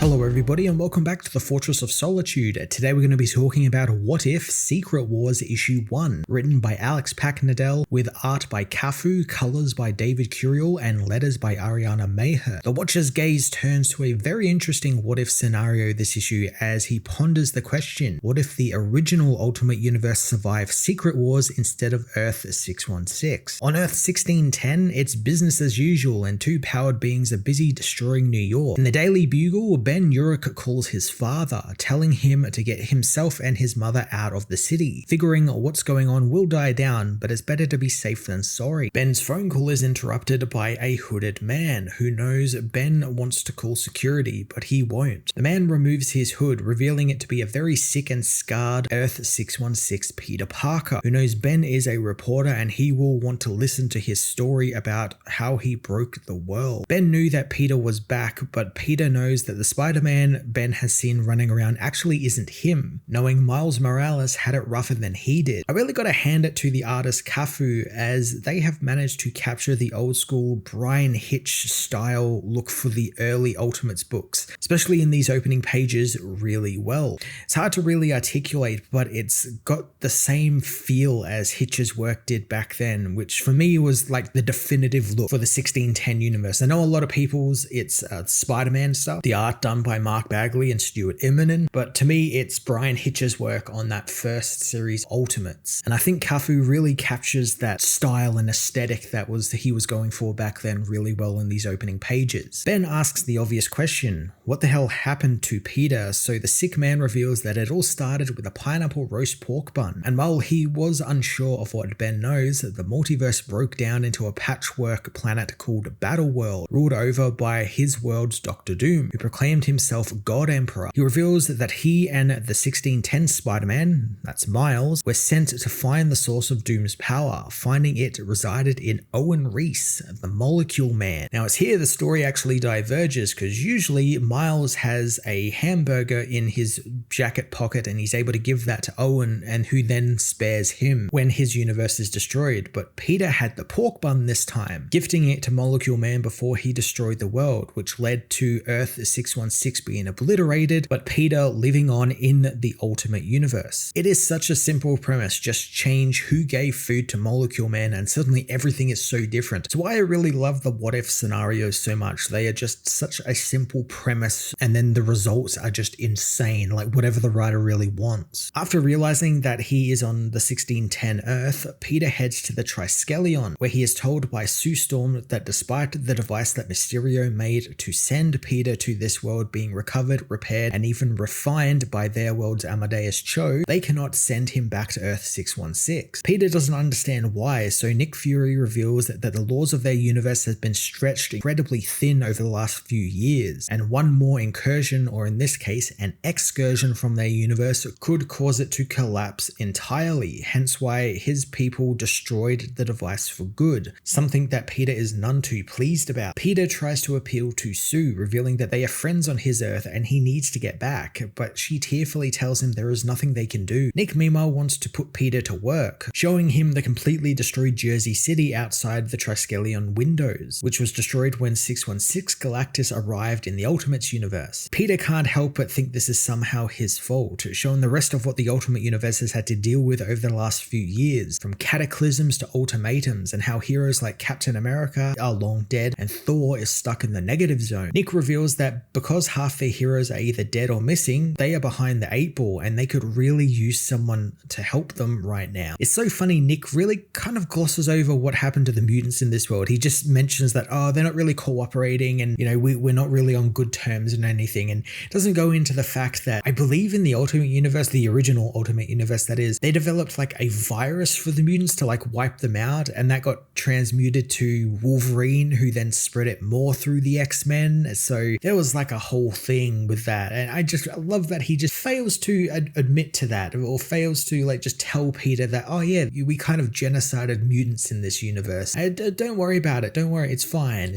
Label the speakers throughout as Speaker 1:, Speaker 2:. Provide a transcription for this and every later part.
Speaker 1: Hello everybody and welcome back to the Fortress of Solitude. Today we're going to be talking about What If Secret Wars Issue 1, written by Alex Packnadel with art by Cafu, colors by David Curiel and letters by Ariana Maher. The watcher's gaze turns to a very interesting what if scenario this issue as he ponders the question, what if the original Ultimate Universe survived Secret Wars instead of Earth 616? On Earth 1610, it's business as usual and two powered beings are busy destroying New York. In the Daily Bugle, Ben Urich calls his father, telling him to get himself and his mother out of the city, figuring what's going on will die down, but it's better to be safe than sorry. Ben's phone call is interrupted by a hooded man who knows Ben wants to call security, but he won't. The man removes his hood, revealing it to be a very sick and scarred Earth 616 Peter Parker, who knows Ben is a reporter and he will want to listen to his story about how he broke the world. Ben knew that Peter was back, but Peter knows that the Spider-Man Ben has seen running around actually isn't him, knowing Miles Morales had it rougher than he did. I really gotta hand it to the artist Cafu as they have managed to capture the old school Brian Hitch style look for the early Ultimates books, especially in these opening pages really well. It's hard to really articulate, but it's got the same feel as Hitch's work did back then, which for me was like the definitive look for the 1610 universe. I know a lot of people's it's Spider-Man stuff, the art done by Mark Bagley and Stuart Immonen, but to me it's Brian Hitch's work on that first series Ultimates, and I think Cafu really captures that style and aesthetic that he was going for back then really well in these opening pages. Ben asks the obvious question, what the hell happened to Peter? So the sick man reveals that it all started with a pineapple roast pork bun, and while he was unsure of what Ben knows, the multiverse broke down into a patchwork planet called Battle World, ruled over by his world's Doctor Doom, who proclaimed himself God Emperor. He reveals that he and the 1610 Spider-Man, that's Miles, were sent to find the source of Doom's power, finding it resided in Owen Reese, the Molecule Man. Now it's here the story actually diverges, because usually Miles has a hamburger in his jacket pocket and he's able to give that to Owen, and who then spares him when his universe is destroyed, but Peter had the pork bun this time, gifting it to Molecule Man before he destroyed the world, which led to Earth 616 being obliterated, but Peter living on in the Ultimate Universe. It is such a simple premise, just change who gave food to Molecule Man and suddenly everything is so different. It's why I really love the what if scenarios so much. They are just such a simple premise and then the results are just insane, like whatever the writer really wants. After realizing that he is on the 1610 Earth, Peter heads to the Triskelion, where he is told by Sue Storm that despite the device that Mysterio made to send Peter to this world being recovered, repaired, and even refined by their world's Amadeus Cho, they cannot send him back to Earth 616. Peter doesn't understand why, so Nick Fury reveals that the laws of their universe have been stretched incredibly thin over the last few years, and one more incursion, or in this case, an excursion from their universe could cause it to collapse entirely, hence why his people destroyed the device for good, something that Peter is none too pleased about. Peter tries to appeal to Sue, revealing that they are friends on his Earth and he needs to get back, but she tearfully tells him there is nothing they can do. Nick meanwhile wants to put Peter to work, showing him the completely destroyed Jersey City outside the Triskelion windows, which was destroyed when 616 Galactus arrived in the Ultimates universe. Peter can't help but think this is somehow his fault, showing the rest of what the Ultimate Universe has had to deal with over the last few years, from cataclysms to ultimatums, and how heroes like Captain America are long dead and Thor is stuck in the negative zone. Nick reveals that because half their heroes are either dead or missing, they are behind the 8 ball and they could really use someone to help them right now. It's so funny, Nick really kind of glosses over what happened to the mutants in this world. He just mentions that, oh, they're not really cooperating and, you know, we're not really on good terms and anything, and doesn't go into the fact that I believe in the Ultimate Universe, the original Ultimate Universe that is, they developed like a virus for the mutants to like wipe them out, and that got transmuted to Wolverine, who then spread it more through the X-Men. So there was like a whole thing with that, and I love that he just fails to admit to that, or fails to like just tell Peter that, oh yeah, we kind of genocided mutants in this universe. Don't worry about it, don't worry, it's fine.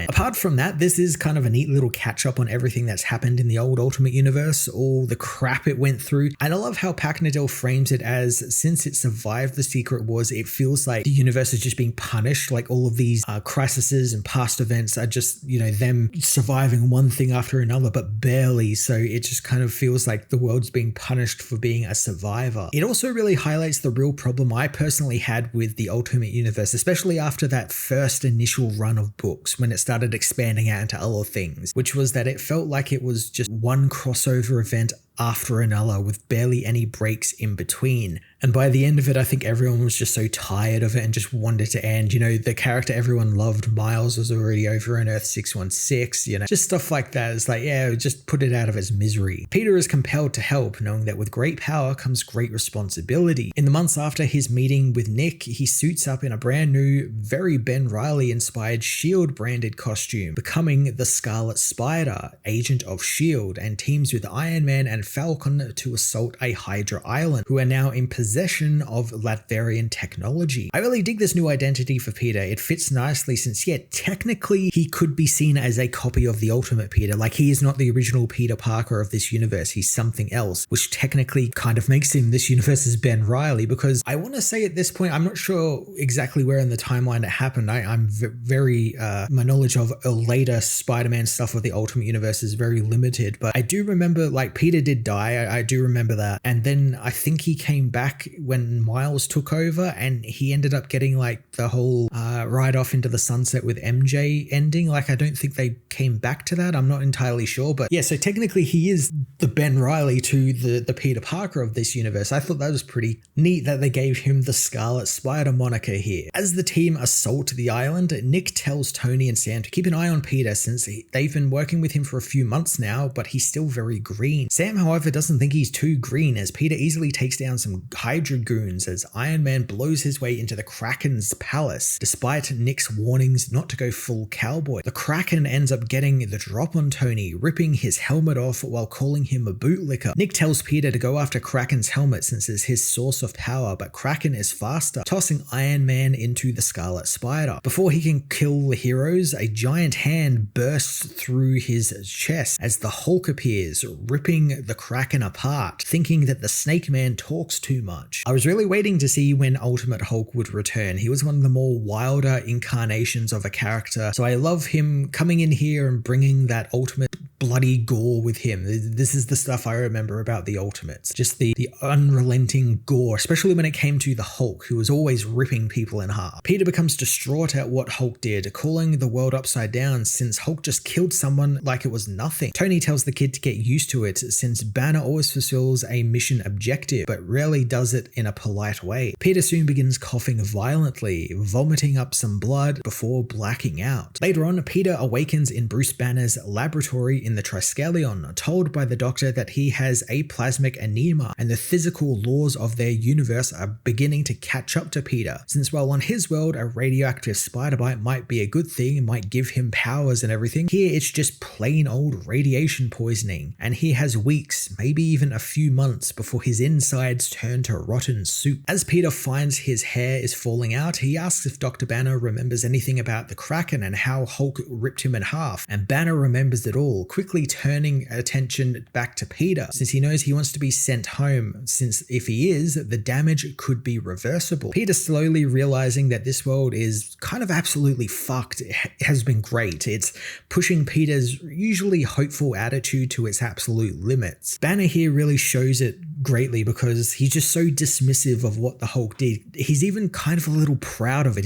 Speaker 1: Apart from that, this is kind of a neat little catch up on everything that's happened in the old Ultimate Universe, all the crap it went through, and I love how Packnadel frames it as, since it survived the Secret Wars, it feels like the universe is just being punished, like all of these crises and past events are just, you know, them surviving one thing after after another, but barely, so it just kind of feels like the world's being punished for being a survivor. It also really highlights the real problem I personally had with the Ultimate Universe, especially after that first initial run of books when it started expanding out into other things, which was that it felt like it was just one crossover event after another with barely any breaks in between. And by the end of it, I think everyone was just so tired of it and just wanted to end. You know, the character everyone loved, Miles, was already over on Earth 616, you know, just stuff like that. It's like, yeah, just put it out of its misery. Peter is compelled to help, knowing that with great power comes great responsibility. In the months after his meeting with Nick, he suits up in a brand new, very Ben Reilly inspired S.H.I.E.L.D. branded costume, becoming the Scarlet Spider, agent of S.H.I.E.L.D., and teams with Iron Man and Falcon to assault a Hydra island, who are now in possession of Latverian technology. I really dig this new identity for Peter. It fits nicely since, yeah, technically he could be seen as a copy of the Ultimate Peter. Like, he is not the original Peter Parker of this universe. He's something else, which technically kind of makes him this universe's Ben Reilly, because I want to say at this point, I'm not sure exactly where in the timeline it happened. I'm very, my knowledge of later Spider-Man stuff of the Ultimate Universe is very limited, but I do remember, like, Peter did die. I do remember that. And then I think he came back when Miles took over, and he ended up getting like the whole ride off into the sunset with MJ ending. Like, I don't think they came back to that. I'm not entirely sure, but yeah, so technically he is the Ben Reilly to the Peter Parker of this universe. I thought that was pretty neat that they gave him the Scarlet Spider moniker here. As the team assault the island, Nick tells Tony and Sam to keep an eye on Peter since they've been working with him for a few months now, but he's still very green. Sam, however, doesn't think he's too green, as Peter easily takes down some Hydra goons as Iron Man blows his way into the Kraken's palace, despite Nick's warnings not to go full cowboy. The Kraken ends up getting the drop on Tony, ripping his helmet off while calling him a bootlicker. Nick tells Peter to go after Kraken's helmet since it's his source of power, but Kraken is faster, tossing Iron Man into the Scarlet Spider. Before he can kill the heroes, a giant hand bursts through his chest as the Hulk appears, ripping the Kraken apart, thinking that the Snake Man talks too much. I was really waiting to see when Ultimate Hulk would return. He was one of the more wilder incarnations of a character, so I love him coming in here and bringing that ultimate bloody gore with him. This is the stuff I remember about the Ultimates. Just the unrelenting gore, especially when it came to the Hulk, who was always ripping people in half. Peter becomes distraught at what Hulk did, calling the world upside down since Hulk just killed someone like it was nothing. Tony tells the kid to get used to it since Banner always fulfills a mission objective, but rarely does it in a polite way. Peter soon begins coughing violently, vomiting up some blood before blacking out. Later on, Peter awakens in Bruce Banner's laboratory in the Triskelion, told by the doctor that he has aplasmic anemia and the physical laws of their universe are beginning to catch up to Peter, since while on his world a radioactive spider bite might be a good thing and might give him powers and everything, here it's just plain old radiation poisoning, and he has weeks, maybe even a few months before his insides turn to rotten soup. As Peter finds his hair is falling out, he asks if Dr. Banner remembers anything about the Kraken and how Hulk ripped him in half, and Banner remembers it all, quickly turning attention back to Peter since he knows he wants to be sent home, since if he is, the damage could be reversible. Peter slowly realizing that this world is kind of absolutely fucked has been great. It's pushing Peter's usually hopeful attitude to its absolute limits. Banner here really shows it greatly because he's just so dismissive of what the Hulk did. He's even kind of a little proud of it.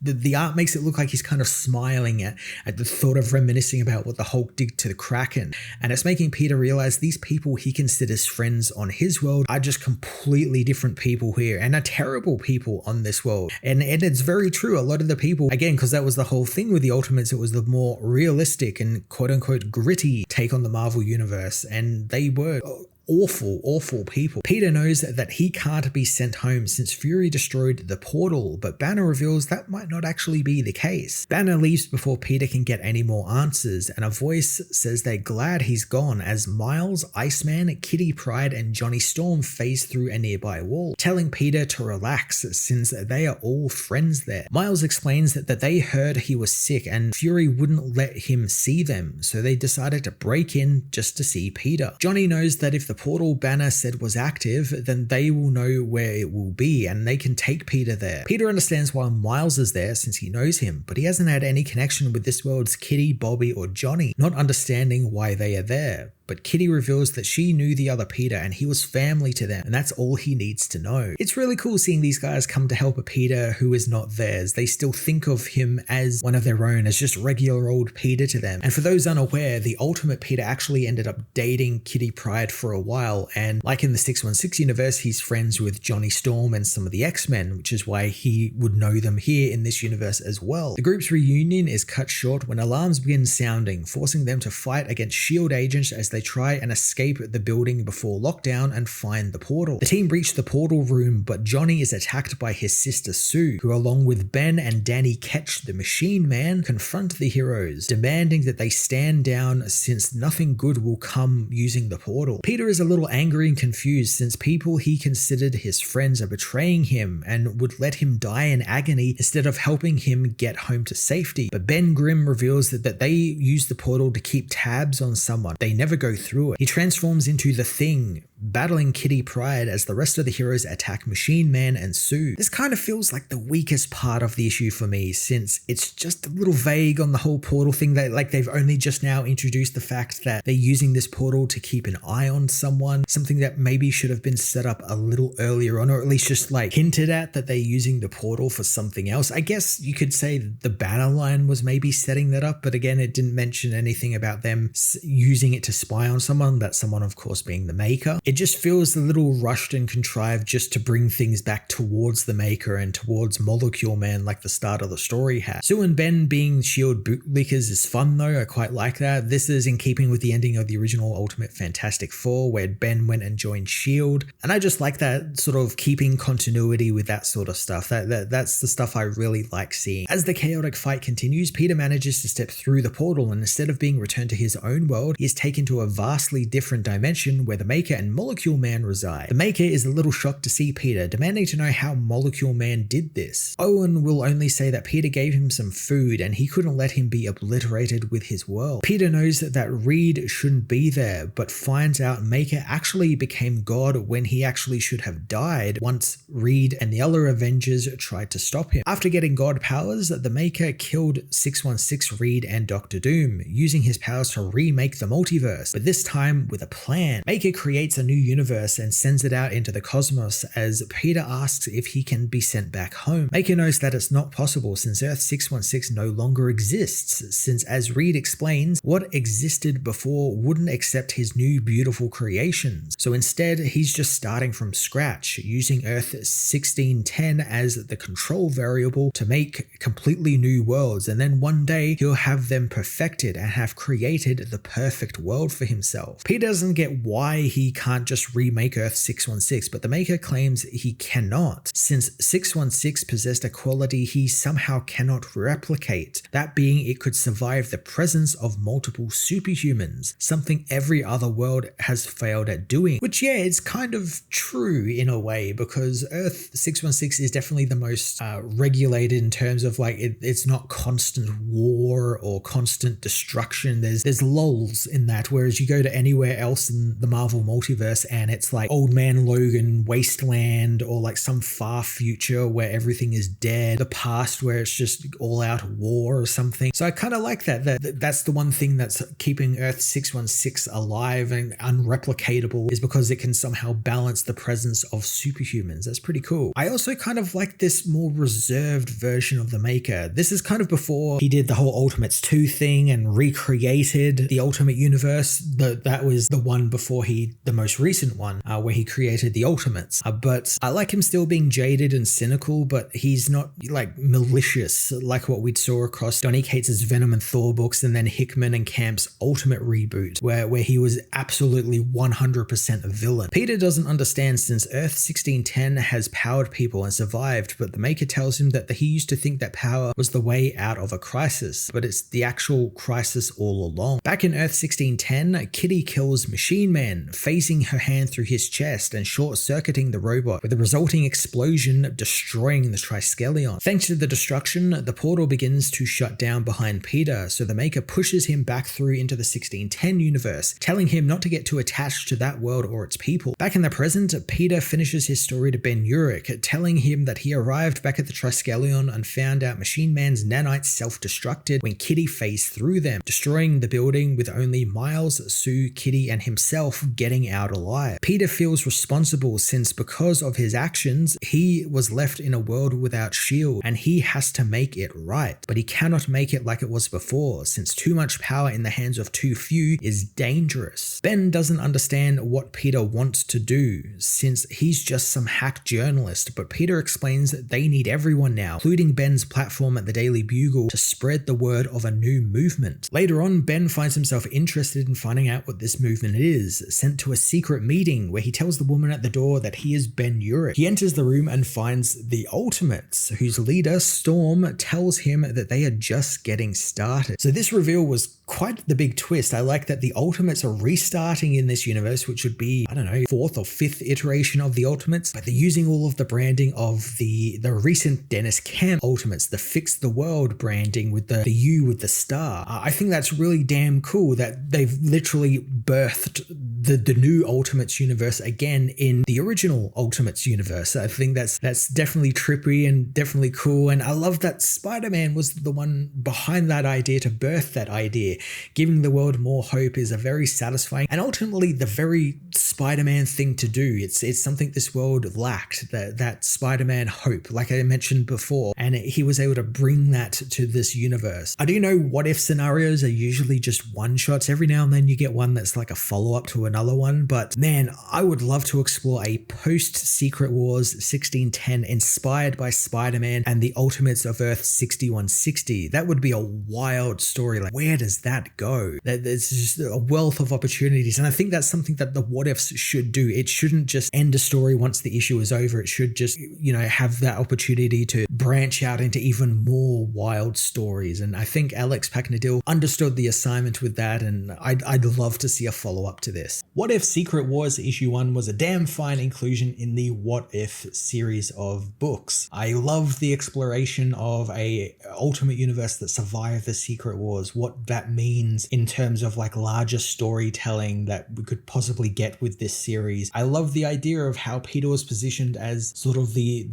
Speaker 1: The art makes it look like he's kind of smiling at the thought of reminiscing about what the Hulk did to the Kraken, and it's making Peter realize these people he considers friends on his world are just completely different people here and are terrible people on this world. And it's very true. A lot of the people, again, because that was the whole thing with the Ultimates, it was the more realistic and quote-unquote gritty take on the Marvel Universe, and they were awful people. Peter knows that he can't be sent home since Fury destroyed the portal, but Banner reveals that might not actually be the case. Banner leaves before Peter can get any more answers, and a voice says they're glad he's gone as Miles, Iceman, Kitty Pryde, and Johnny Storm phase through a nearby wall, telling Peter to relax since they are all friends there. Miles explains that they heard he was sick and Fury wouldn't let him see them, so they decided to break in just to see Peter. Johnny knows that if the the portal Banner said was active, then they will know where it will be and they can take Peter there. Peter understands why Miles is there since he knows him, but he hasn't had any connection with this world's Kitty, Bobby, or Johnny, not understanding why they are there. But Kitty reveals that she knew the other Peter and he was family to them, and that's all he needs to know. It's really cool seeing these guys come to help a Peter who is not theirs. They still think of him as one of their own, as just regular old Peter to them. And for those unaware, the Ultimate Peter actually ended up dating Kitty Pryde for a while, and like in the 616 universe, he's friends with Johnny Storm and some of the X-Men, which is why he would know them here in this universe as well. The group's reunion is cut short when alarms begin sounding, forcing them to fight against S.H.I.E.L.D. agents as they try and escape the building before lockdown and find the portal. The team reach the portal room, but Johnny is attacked by his sister Sue, who along with Ben and Danny Ketch, the Machine Man, confront the heroes, demanding that they stand down since nothing good will come using the portal. Peter is a little angry and confused since people he considered his friends are betraying him and would let him die in agony instead of helping him get home to safety. But Ben Grimm reveals that they use the portal to keep tabs on someone. They never go through it. He transforms into the Thing, battling Kitty Pryde as the rest of the heroes attack Machine Man and Sue. This kind of feels like the weakest part of the issue for me, since it's just a little vague on the whole portal thing. That like they've only just now introduced the fact that they're using this portal to keep an eye on someone, something that maybe should have been set up a little earlier on, or at least just like hinted at that they're using the portal for something else. I guess you could say the Banner line was maybe setting that up, but again, it didn't mention anything about them using it to spy on someone, that someone of course being the Maker. It just feels a little rushed and contrived just to bring things back towards the Maker and towards Molecule Man like the start of the story had. Sue and Ben being S.H.I.E.L.D. bootlickers is fun though, I quite like that. This is in keeping with the ending of the original Ultimate Fantastic Four where Ben went and joined S.H.I.E.L.D. and I just like that sort of keeping continuity with that sort of stuff. That's the stuff I really like seeing. As the chaotic fight continues, Peter manages to step through the portal, and instead of being returned to his own world, he is taken to a vastly different dimension where the Maker and Molecule Man reside. The Maker is a little shocked to see Peter, demanding to know how Molecule Man did this. Owen will only say that Peter gave him some food and he couldn't let him be obliterated with his world. Peter knows that Reed shouldn't be there, but finds out Maker actually became God when he actually should have died once Reed and the other Avengers tried to stop him. After getting God powers, the Maker killed 616, Reed, and Dr. Doom, using his powers to remake the multiverse, but this time with a plan. Maker creates a new universe and sends it out into the cosmos as Peter asks if he can be sent back home. Maker knows that it's not possible since Earth 616 no longer exists, since as Reed explains, what existed before wouldn't accept his new beautiful creations. So instead, he's just starting from scratch, using Earth 1610 as the control variable to make completely new worlds, and then one day he'll have them perfected and have created the perfect world for himself. Peter doesn't get why he can't just remake Earth 616, but the Maker claims he cannot, since 616 possessed a quality he somehow cannot replicate, that being it could survive the presence of multiple superhumans, something every other world has failed at doing. Which yeah, it's kind of true in a way, because Earth 616 is definitely the most regulated in terms of like it's not constant war or constant destruction. There's lulls in that, whereas you go to anywhere else in the Marvel multiverse and it's like Old Man Logan wasteland, or like some far future where everything is dead, the past where it's just all out war or something. So I kind of like that's the one thing that's keeping Earth 616 alive and unreplicatable, is because it can somehow balance the presence of superhumans. That's pretty cool. I also kind of like this more reserved version of the Maker. This is kind of before he did the whole Ultimates 2 thing and recreated the Ultimate Universe. That was the one before the most recent one, where he created the Ultimates. But I like him still being jaded and cynical, but he's not like malicious like what we saw across Donny Cates' Venom and Thor books, and then Hickman and Camp's Ultimate reboot, where he was absolutely 100% a villain. Peter doesn't understand since Earth 1610 has powered people and survived, but the Maker tells him that he used to think that power was the way out of a crisis, but it's the actual crisis all along. Back in Earth 1610, Kitty kills Machine Man, phasing running her hand through his chest and short-circuiting the robot, with the resulting explosion destroying the Triskelion. Thanks to the destruction, the portal begins to shut down behind Peter, so the Maker pushes him back through into the 1610 universe, telling him not to get too attached to that world or its people. Back in the present, Peter finishes his story to Ben Urich, telling him that he arrived back at the Triskelion and found out Machine Man's nanites self-destructed when Kitty phased through them, destroying the building with only Miles, Sue, Kitty, and himself getting out alive. Peter feels responsible since because of his actions, he was left in a world without S.H.I.E.L.D. and he has to make it right. But he cannot make it like it was before, since too much power in the hands of too few is dangerous. Ben doesn't understand what Peter wants to do, since he's just some hack journalist, but Peter explains that they need everyone now, including Ben's platform at the Daily Bugle, to spread the word of a new movement. Later on, Ben finds himself interested in finding out what this movement is, sent to a secret meeting where he tells the woman at the door that he is Ben Urich. He enters the room and finds the Ultimates, whose leader, Storm, tells him that they are just getting started. So this reveal was quite the big twist. I like that the Ultimates are restarting in this universe, which would be, I don't know, 4th or 5th iteration of the Ultimates, but they're using all of the branding of the recent Dennis Camp Ultimates, the Fix the World branding with the U with the star. I think that's really damn cool that they've literally birthed the new Ultimates universe again in the original Ultimates universe. I think that's definitely trippy and definitely cool, and I love that Spider-Man was the one behind that idea to birth that idea. Giving the world more hope is a very satisfying and ultimately the very Spider-Man thing to do. It's something this world lacked, that Spider-Man hope, like I mentioned before, and he was able to bring that to this universe. I do know what if scenarios are usually just one-shots. Every now and then you get one that's like a follow-up to another one, but man, I would love to explore a post-Secret Wars 1610 inspired by Spider-Man and the Ultimates of Earth 6160. That would be a wild story. Like, where does that go? There's just a wealth of opportunities, and I think that's something that the what ifs should do. It shouldn't just end a story once the issue is over. It should just, have that opportunity to branch out into even more wild stories, and I think Alex Packnadil understood the assignment with that, and I'd love to see a follow-up to this. What If Secret Wars issue 1 was a damn fine inclusion in the What If series of books. I love the exploration of a ultimate universe that survived the Secret Wars, what that means in terms of like larger storytelling that we could possibly get with this series. I love the idea of how Peter was positioned as sort of the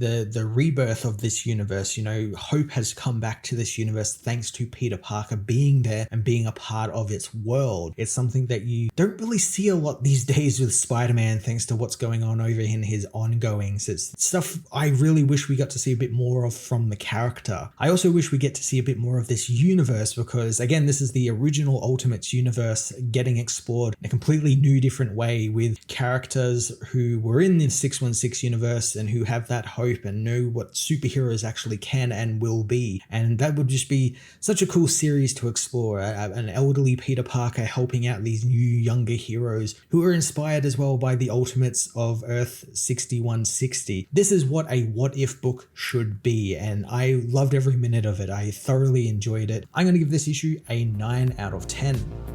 Speaker 1: rebirth of this universe. Hope has come back to this universe thanks to Peter Parker being there and being a part of its world. It's something that you don't really see a lot these days with Spider-Man, thanks to what's going on over in his ongoings. It's stuff I really wish we got to see a bit more of from the character. I also wish we get to see a bit more of this universe because, again, this is the original Ultimates universe getting explored in a completely new, different way with characters who were in the 616 universe and who have that hope and know what superheroes actually can and will be. And that would just be such a cool series to explore. An elderly Peter Parker helping out these new, younger heroes who are inspired as well by the Ultimates of Earth 6160. This is what a what if book should be, and I loved every minute of it. I thoroughly enjoyed it. I'm going to give this issue a 9 out of 10.